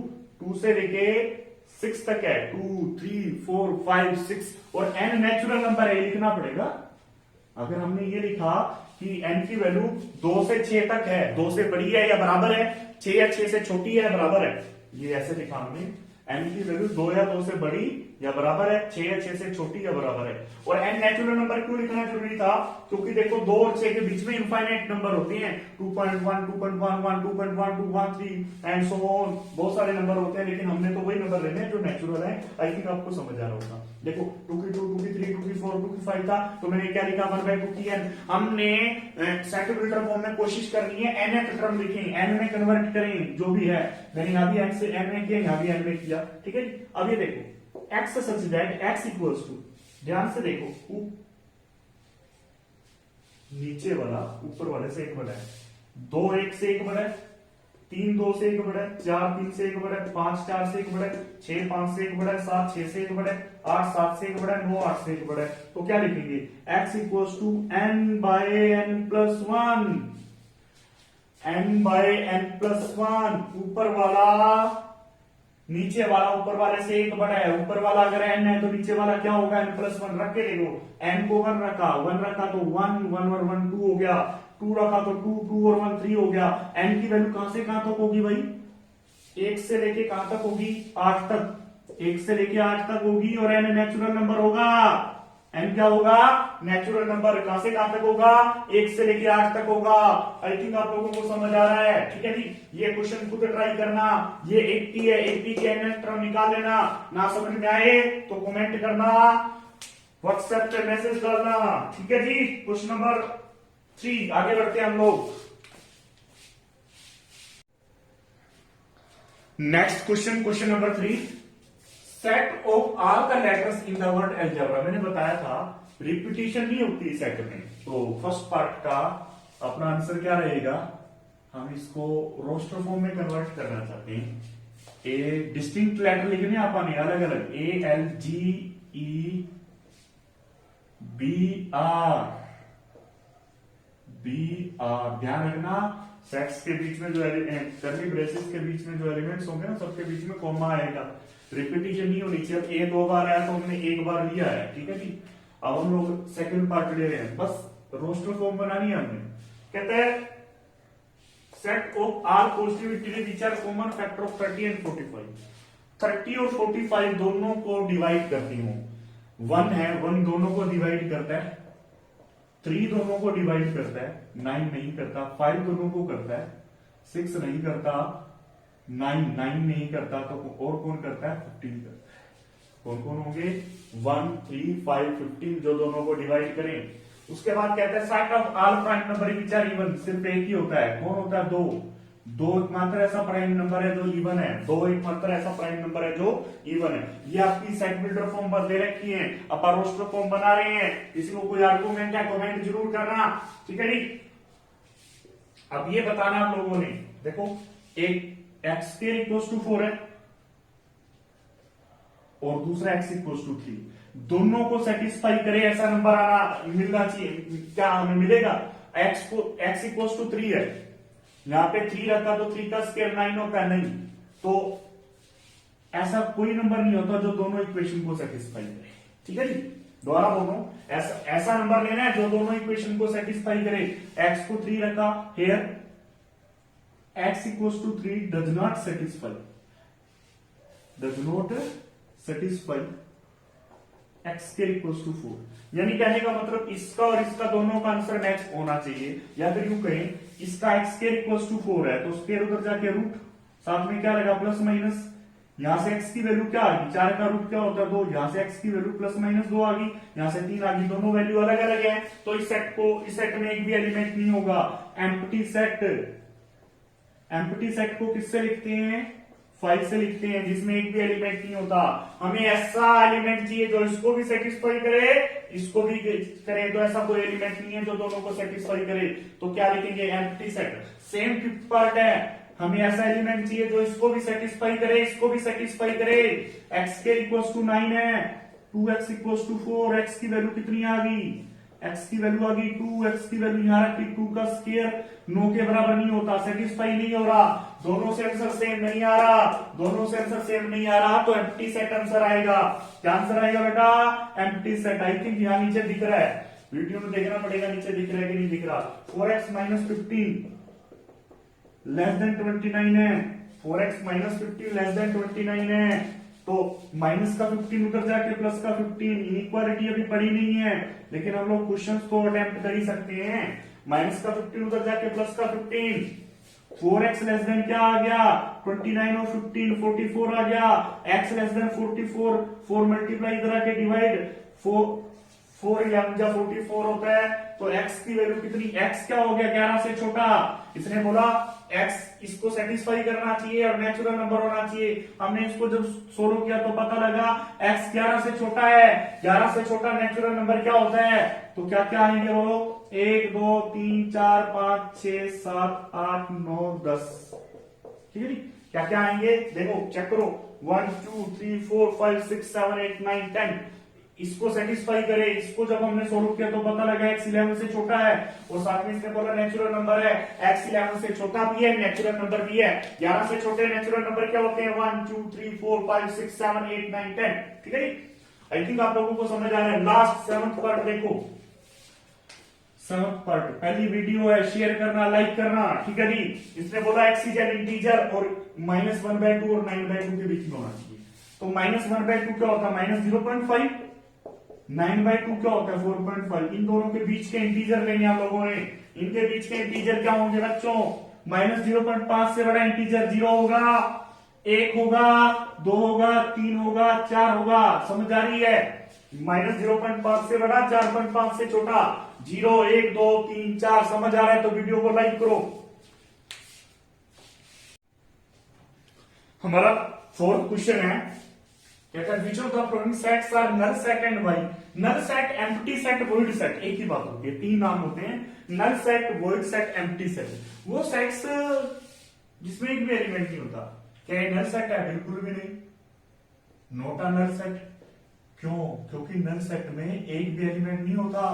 2 से लेके 6 तक है। 2 3 4 5 6, और n नेचुरल नंबर है, लिखना पड़ेगा। अगर हमने ये लिखा कि n की वैल्यू 2 से 6 तक है, 2 से बड़ी है या बराबर है, 6 या 6 से छोटी है या बराबर है, ये ऐसे लिखा हमने। n की वैल्यू 2 या 2 से बड़ी या बराबर है, 6 या 6 से छोटी या बराबर है। और n नेचुरल नंबर क्यों लिखना जरूरी था? क्योंकि देखो 2 और 6 के बीच में इनफाइनाइट नंबर होते हैं, 2.1 2.11 2.1 2.13 एंड सो ऑन। बहुत सारे नंबर होते हैं, लेकिन हमने तो वही नंबर लेने हैं जो नेचुरल है। आई थिंक आपको समझ आ रहा होगा। देखो 2 की 2, 2 की 3, 2 की 4, 2 की 5 था, तो मैंने क्या लिखा? 1/2 की n। हमने सेट बिल्डर फॉर्म में कोशिश करनी है nth टर्म लिखें, n में कन्वर्ट करें, जो भी है। मैंने यहां भी n से n में किया, यहां भी n में किया, ठीक है। अब ये देखो x such that x equals to, ध्यान से देखो, नीचे वाला ऊपर वाले से 1 बड़ा है, 2 1 से 1 बड़ा है, 3 2 से 1 बड़ा है, 4 3 से 1 बड़ा है, 5 4 से 1 बड़ा है, 6 5 से 1 बड़ा है, 7 6 से 1 बड़ा है, 8 7 से 1 बड़ा है, 9 8 से 1 बड़ा है। तो क्या लिखेंगे? x equals to n/n+1, n/n+1। ऊपर वाला नीचे वाला ऊपर वाले से 1 बड़ा है, ऊपर वाला अगर n है तो नीचे वाला क्या होगा? n+1। रख के देखो, n को 1 रखा, 1 रखा तो 1 1 और 1 2 हो गया, 2 रखा तो 2 2 और 1 3 हो गया। n की वैल्यू कहां से कहां तक होगी भाई? 1 से लेके कहां तक होगी? 8 तक। 1 से लेके 8 तक होगी और n नेचुरल नंबर होगा। n क्या होगा? Natural number. कहां से कहां तक होगा? 1 से लेके 8 तक होगा। आई थिंक आप लोगों को समझ आ रहा है। ठीक है जी, ये क्वेश्चन खुद ट्राई करना। ये 80 है, 80 के n टर्म निकाल लेना। ना समझ में आए तो कमेंट करना, व्हाट्सएप पे मैसेज डालना। ठीक है जी। क्वेश्चन नंबर 3 आगे बढ़ते हैं हम लोग। Next question, question number 3, set of all the letters in the word algebra. मैंने बताया था रिपीटिशन नहीं होती सेट में, तो फर्स्ट पार्ट का अपना आंसर क्या रहेगा? हम इसको रोस्टर फॉर्म में कन्वर्ट करना चाहते हैं। ए डिस्टिंक्ट लेटर लिखने आपने अलग अलग, ALGEBR, ध्यान रखना सेट्स के बीच में जो कर्ली ब्रेसेस के बीच में जो एलिमेंट्स होंगे ना, सबके बीच में कॉमा आएगा। रिपीटिशन नहीं होनी चाहिए। अब ए 2 बार आया तो हमने 1 बार लिया है। ठीक है जी। अब हम लोग सेकंड पार्ट ले रहे हैं, बस रोस्टर फॉर्म बनानी है हमने। कहते हैं set of are positive integer which are common factor of 30 and 45। 30 और 45 दोनों को डिवाइड करती हूं। 1 है, 1 दोनों को डिवाइड करता है, 3 दोनों को डिवाइड करता है, 9 नहीं करता, 5 दोनों को करता है, 6 नहीं करता, 9 नहीं करता, तो और कौन करता है? 15 करता है। कौन कौन होंगे? 1, 3, 5, 15 जो दोनों को डिवाइड करें। उसके बाद कहते हैं set of all prime number which are even. सिर्फ एक ही होता है। कौन होता है? 2 एकमात्र ऐसा प्राइम नंबर है जो इवन है। 2 एकमात्र ऐसा प्राइम नंबर है जो इवन है। ये आपकी सेट बिल्डर फॉर्म पर दे रखी है, अपन रोस्टर फॉर्म बना रहे हैं। किसी को कोई आर्गुमेंट है कमेंट जरूर करना। ठीक है जी। अब ये बताना आप लोगों ने, देखो एक एक्स स्क्वायर इक्वल्स टू 4 है और दूसरा एक्स इक्वल्स टू 3, दोनों को सेटिस्फाई करे ऐसा नंबर आना मिलना चाहिए। क्या हमें मिलेगा? एक्स इक्वल्स टू 3 है, यहां पे 3 रखा तो 3 का स्क्वायर 9 होता है। नहीं, तो ऐसा कोई नंबर नहीं होता जो दोनों इक्वेशन को सेटिस्फाई करे। ठीक है जी। दोबारा बोल रहा हूं, ऐसा नंबर लेना है जो दोनों इक्वेशन को सेटिस्फाई करे। एक्स को 3 रखा, hair x equals to 3 does not satisfy x square equals to 4। यानी कहने का मतलब इसका और इसका दोनों का आंसर मैच होना चाहिए। या फिर यूं कहें, इसका x square equals to 4 है तो स्क्वायर उधर जाके रूट, साथ में क्या लगा? Plus minus. यहां से x की वैल्यू क्या आ गई? 4 का रूट क्या होता है? 2। यहां से x की वैल्यू प्लस माइनस 2 आ गई, यहां से 3 आ गई। दोनों वैल्यू अलग अलग है, तो इस सेट में एक भी एलिमेंट नहीं होगा। एम्प्टी सेट को किससे लिखते हैं? 5 से लिखते हैं, जिसमें एक भी एलिमेंट नहीं होता। हमें ऐसा एलिमेंट चाहिए जो इसको भी सेटिस्फाई करे, इसको भी करे। तो ऐसा कोई एलिमेंट नहीं है जो दोनों को सेटिस्फाई करे, तो क्या लिखेंगे? Empty set. Same fifth part है, हमें ऐसा एलिमेंट चाहिए जो इसको भी सेटिस्फाई करे, इसको भी सेटिस्फाई करे। एक्स के इक्वल्स टू 9 है, 2x इक्वल्स टू 4। एक्स की वैल्यू कितनी आ गई? x की वैल्यू आ गई 2, x की वैल्यू यहां रखी, 2 का स्क्वायर 9 के बराबर नहीं होता, सेटिस्फाई नहीं हो रहा। दोनों से आंसर सेम नहीं आ रहा, दोनों से आंसर सेम नहीं आ रहा, तो एम्प्टी सेट आंसर आएगा। क्या आंसर आएगा बेटा? Empty set. आई थिंक यहां नीचे दिख रहा है, वीडियो में देखना पड़ेगा नीचे दिख रहा है कि नहीं दिख रहा। 4x माइनस 15 लेस देन 29 है, 4x माइनस 15 लेस देन 29 है, तो माइनस का 15 उधर जाके प्लस का 15। इनइक्वालिटी अभी पड़ी नहीं है, लेकिन हम लोग क्वेश्चंस को अटेम्प्ट कर ही सकते हैं। माइनस का 15 उधर जाके प्लस का 15, 4x लेस देन क्या आ गया? 29 और 15 44 आ गया। x लेस देन 44, 4 मल्टीप्लाई इधर आके डिवाइड, 4 11 जा 44 होता है। तो x की वैल्यू कितनी? x क्या हो गया? 11 से छोटा। इसने बोला x इसको सेटिस्फाई करना चाहिए और नेचुरल नंबर होना चाहिए। हमने इसको जब सोल्व किया तो पता लगा x 11 से छोटा है। 11 से छोटा नेचुरल नंबर क्या होता है? तो क्या क्या आएंगे वो? 1 2 3 4 5 6 7 8 9 10। ठीक है जी। क्या क्या आएंगे देखो, चेक करो। 1 2 3 4 5 6 7 8 9 10। इसको सेटिस्फाई करे। इसको जब हमने सोल्व किया तो पता लगा x 11 से छोटा है, और साथ में इसने बोला नेचुरल नंबर है। x 11 से छोटा भी है, नेचुरल नंबर भी है। 11 से छोटे नेचुरल नंबर क्या होते हैं? 1 2 3 4 5 6 7 8 9 10। ठीक है जी। आई थिंक आप लोगों को समझ आ रहा है। लास्ट 7th पार्ट देखो, 7th पार्ट पहली वीडियो है, शेयर करना, लाइक करना। ठीक है जी। इसने बोला x इज एन इंटीजर और -1/2 और 9/2 के बीच में होना चाहिए। तो -1/2 क्या होता है? -0.5। 9/2 क्या होता है? 4.5। इन दोनों के बीच के इंटीजर लेंगे आप लोगों ने। इनके बीच के इंटीजर क्या होंगे बच्चों? -0.5 से बड़ा इंटीजर 0 होगा, 1 होगा, 2 होगा, 3 होगा, 4 होगा। समझ आ रही है? -0.5 से बड़ा, 4.5 से छोटा, 0, 1, 2, 3, 4। समझ आ रहा है तो वीडियो को लाइक करो। हमारा 4th क्वेश्चन है, कहता है which of the following sets are null set and why. Null set, empty set, void set, एक ही बात होती है, 3 नाम होते हैं। Null set, void set, empty set. वो सेट्स जिसमें एक भी एलिमेंट नहीं होता। क्या ये नल सेट है? बिल्कुल भी नहीं, नॉट अ नल सेट। क्यों? क्योंकि नल सेट में एक भी एलिमेंट नहीं होता,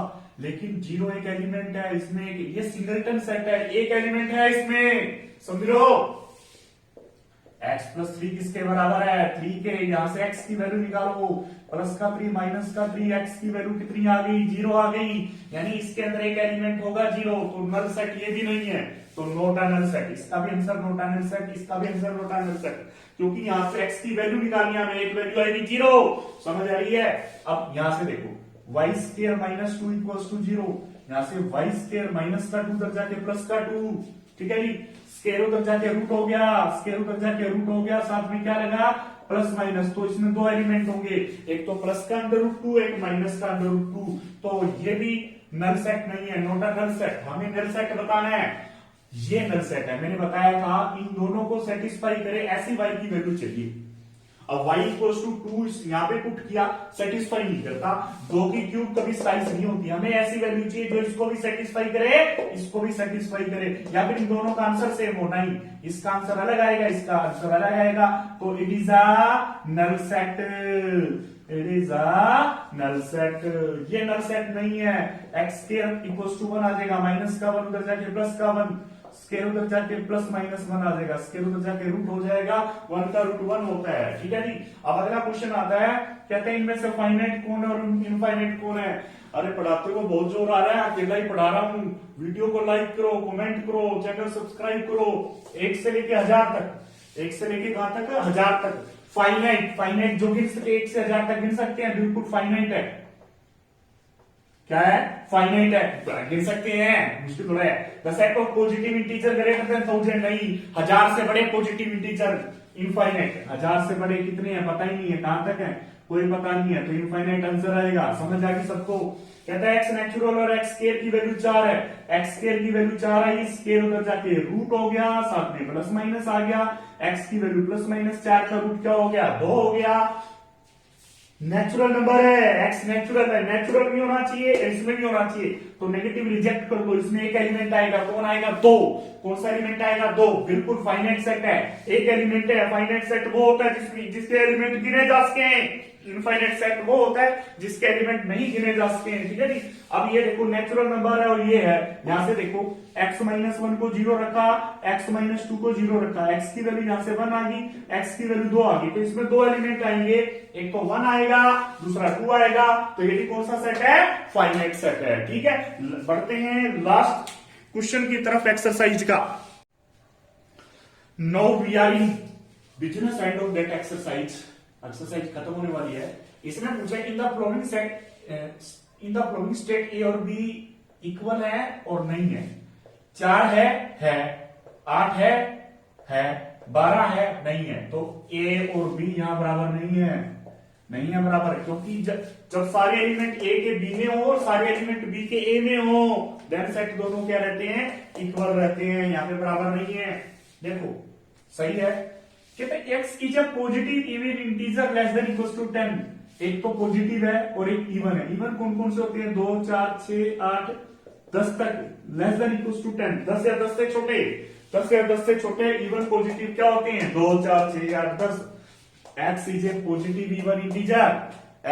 लेकिन 0 एक एलिमेंट है इसमें। ये सिंगलटन सेट है, एक एलिमेंट है इसमें, समझ लो। x+3 किसके बराबर है? 3 के। यहां से x की वैल्यू निकालो, +3 -3, x की वैल्यू कितनी आ गई? 0 आ गई। यानी इसके अंदर एक एलिमेंट होगा 0, तो नल सेट ये भी नहीं है, तो नॉट अ नल सेट। इसका भी answer not a null set, इसका भी answer not a null set, क्योंकि यहां से x की वैल्यू निकालनी है हमें, एक वैल्यू आएगी 0। समझ आ रही है? अब यहां से देखो, y² -2 = 0। यहां से y² -2 उधर जाके +2, ठीक है जी। स्केयर उधर जाके रूट हो गया, स्केयर उधर जाके रूट हो गया, साथ में क्या लगा? Plus minus. तो इसमें 2 एलिमेंट होंगे, एक तो प्लस का √2, एक माइनस का √2। तो ये भी नल सेट नहीं है, नॉट अ नल सेट। हमें नल सेट बताना है, ये नल सेट है। मैंने बताया था इन दोनों को सेटिस्फाई करे ऐसी y की वैल्यू चाहिए। अब y = 2 यहां पे पुट किया, सेटिस्फाई नहीं करता। 2 की क्यूब कभी साइज नहीं होती, हमें ऐसी वैल्यू चाहिए जो इसको भी सेटिस्फाई करे, इसको भी सेटिस्फाई करे, या फिर इन दोनों का आंसर सेम हो। नहीं, इसका आंसर अलग आएगा, इसका आंसर अलग आएगा। तो it is a null set, it is a null set. ये नल सेट नहीं है। x² = 1 आ जाएगा, -1 उधर जाके +1, स्केयर उधर जाके +-1 आ जाएगा, स्केयर उधर जाके रूट हो जाएगा, 1 का √1 होता है, ठीक है जी। अब अगला क्वेश्चन आता है, कहते हैं इनमें से फाइनाइट कौन है और इनफाइनाइट कौन है। अरे पढ़ाते को बहुत जोर आ रहा है, अकेला ही पढ़ा रहा हूं। वीडियो को लाइक करो, कमेंट करो, चैनल सब्सक्राइब करो। 1 से लेके 1000 तक, 1 से लेके कहां तक? 1000 तक। फाइनाइट, फाइनाइट जो गिन सके, 1 से 1000 तक गिन सकते हैं, बिल्कुल फाइनाइट है। क्या है? फाइनाइट है, गिन सकते हैं, मुश्किल थोड़ा है। The set of positive integer greater than 1000, नहीं, 1000 से बड़े पॉजिटिव इंटीजर इनफाइनाइट है। 1000 से बड़े कितने हैं पता ही नहीं है, कहां तक है कोई पता नहीं है, तो इनफाइनाइट आंसर आएगा। समझ आ गई सबको? कहता है x नेचुरल और x² की वैल्यू 4 है। x² की वैल्यू 4 आई, स्केयर उधर जाके रूट हो गया, साथ में +- आ गया। x की वैल्यू +-4 का रूट क्या हो गया? 2 हो गया। नेचुरल नंबर है, x नेचुरल है, नेचुरल भी होना चाहिए, इसमें भी होना चाहिए। तो नेगेटिव रिजेक्ट कर दो, इसमें एक एलिमेंट आएगा, कौन आएगा? 2। कौन सा एलिमेंट आएगा? 2। बिल्कुल फाइनाइट सेट है, एक एलिमेंट है। फाइनाइट सेट वो होता है जिसके एलिमेंट गिने जा सके। इनफाइनाइट सेट वो होता है जिसके एलिमेंट नहीं गिने जा सके, ठीक है जी। अब ये देखो नेचुरल नंबर है और ये है, यहां से देखो x -1 को 0 रखा, x -2 को 0 रखा, x की वैल्यू यहां से 1 आ गई, x की वैल्यू 2 आ गई। तो इसमें 2 एलिमेंट आएंगे, एक तो 1 आएगा, दूसरा 2 आएगा। तो ये भी कौन सा सेट है? फाइनाइट सेट है, ठीक है। बढ़ते हैं लास्ट क्वेश्चन की तरफ, एक्सरसाइज का। Now we are in business end of that exercise. Exercise खत्म होने वाली है। इसमें पूछा in the following set, in the following state A और बी इक्वल है और नहीं है। 4 है 8 है 12 है, नहीं है। तो ए और बी यहां बराबर नहीं है, नहीं है बराबर, क्योंकि जब सारे एलिमेंट ए के बी में हो और सारे एलिमेंट बी के ए में हो, देन सेट दोनों क्या रहते हैं? इक्वल रहते हैं। यहां पे बराबर नहीं है। देखो सही है, कहते हैं x is a positive even integer less than equal to 10। एक तो पॉजिटिव है और एक इवन है। इवन कौन कौन से होते हैं? 2, 4, 6, 8, 10 तक। लेस देन इक्वल टू 10, 10 या 10 से छोटे, 10 या 10 से छोटे इवन पॉजिटिव क्या होते हैं? 2, 4, 6, 8, 10। x is a positive even integer,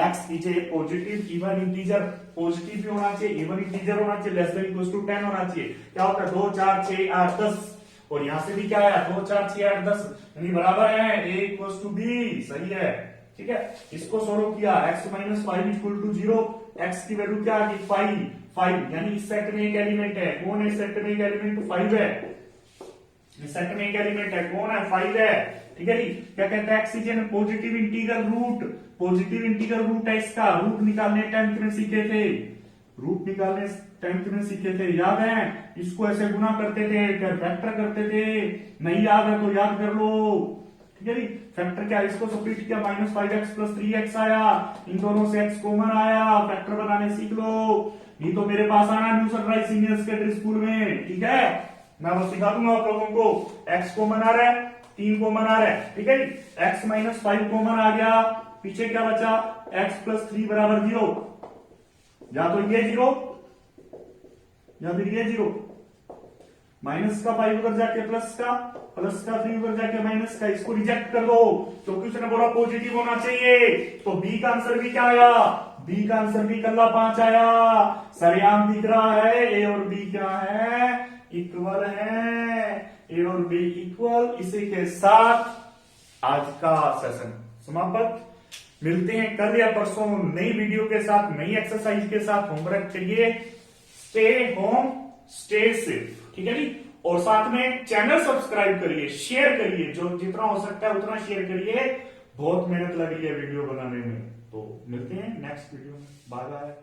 x is a positive even integer. Positive भी होना चाहिए, इवन इंटीजर होना चाहिए, लेस देन इक्वल टू 10 होना चाहिए। क्या होता है? 2, 4, 6, 8, 10। और यहां से भी क्या है? 2, 4, 6, 8, 10 यानी बराबर है, a = b। सही है, ठीक है। इसको सोल्व किया, x - 5 = 0, x की वैल्यू क्या आ गई? 5 यानी इस सेट में एक एलिमेंट है। कौन है इस सेट में? एक एलिमेंट 5 है। सेट में एक एलिमेंट है, कौन है, 5 है, ठीक है जी। क्या कहता है, x is an positive integral root, positive integral root है इसका, रूट निकालने 10th में सीखे थे, रूट निकालने 10th में सीखे थे, याद है, इसको ऐसे गुना करते थे, फिर फैक्टर करते थे, नहीं याद है तो याद कर लो, ठीक है जी। फैक्टर क्या, इसको सब्ट्रैक्ट किया, -5x + 3x आया, इन दोनों से x कॉमन आया, फैक्टर बनाने सीख लो, नहीं तो मेरे पास आना new sunrise senior secondary school में, ठीक है, मैं वो सिखा दूंगा आप लोगों को। x कॉमन आ रहा है, 3 कॉमन आ रहा है, ठीक है जी, x - 5 कॉमन आ गया, पीछे क्या बचा, x + 3 = 0, या तो ये 0 या फिर ये 0, माइनस का 5 उधर जाके प्लस का 3 उधर जाके माइनस का, इसको रिजेक्ट कर दो, क्योंकि उसने बोला पॉजिटिव होना चाहिए, तो बी का आंसर भी क्या आया, बी का आंसर भी कल्ला 5 आया, सरेआम दिख रहा है, ए और बी क्या है, इक्वल है, ए और बी इक्वल। इसी के साथ आज का सेशन समाप्त, मिलते हैं कल या परसों नई वीडियो के साथ, नई एक्सरसाइज के साथ, होमवर्क चाहिए, स्टे होम स्टे सेफ, ठीक है जी। और साथ में चैनल सब्सक्राइब करिए, शेयर करिए, जो जितना हो सकता है उतना शेयर करिए, बहुत मेहनत लगी है वीडियो बनाने में। तो मिलते हैं नेक्स्ट वीडियो में, बाय बाय।